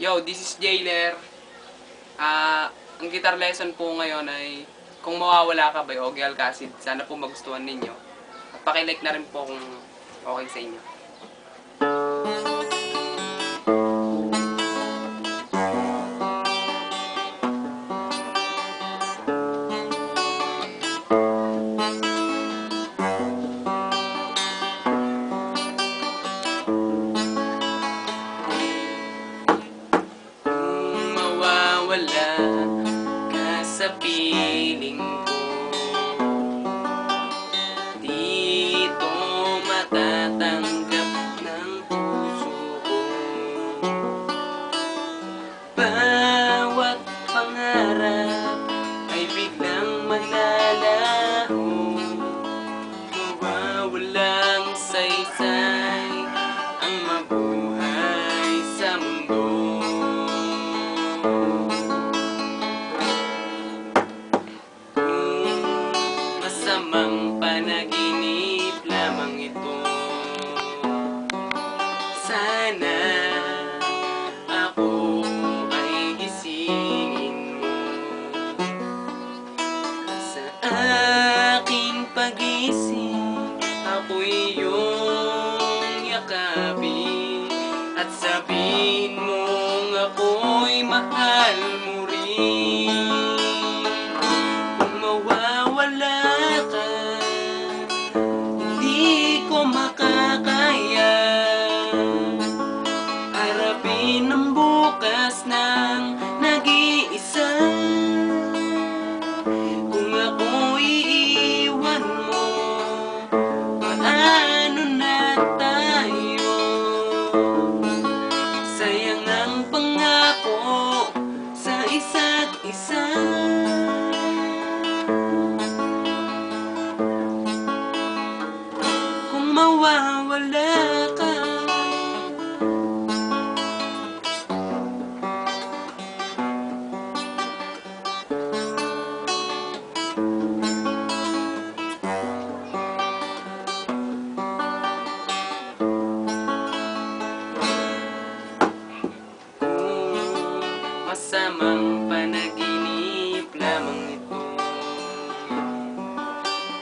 Yo, this is Jailer. Ang guitar lesson po ngayon ay kung mawawala ka by Ogie Alcacid. Sana po magustuhan ninyo. At pakilike na rin po kung okay sa inyo. Wala ka sa piling ko, dito matatanggap ng puso ko. Bawat pangarap ay biglang maglalaho, mawawalang saysay ang mabuhay sa mundo. Masamang panaginip lamang ito. Sana ako ay gisingin mo. Sa aking pagising, ako'y iyong yakapin at sabihin mong ako'y mahal mo rin. Makakaya harapin ang bukas ng nag-iisa. Kung ako iiwan mo, paano na tayo? Sayang ang pangako sa isa't isa. Mawawala ka. Masamang panaginip lamang ito.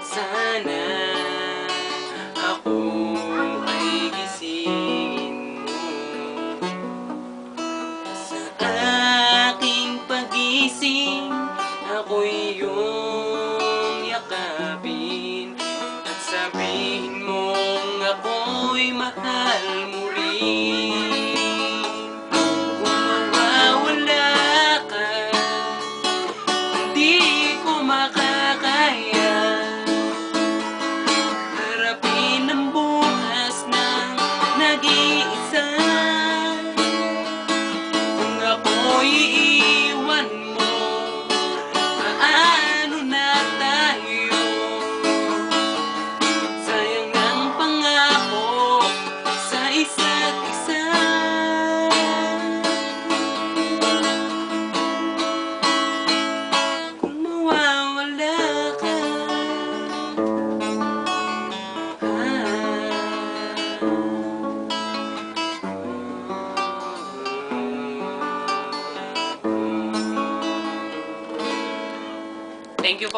Sana ako'y iyong yakapin at sabihin mong ako'y mahal mo rin. Kung mawawala ka, hindi ko makakaya harapin ang bukas ng nag-iisa. Kung ako'y iiwan mo, paano na tayo? Sayang ang pangako sa isa't isa. Kung mawawala ka, thank you po.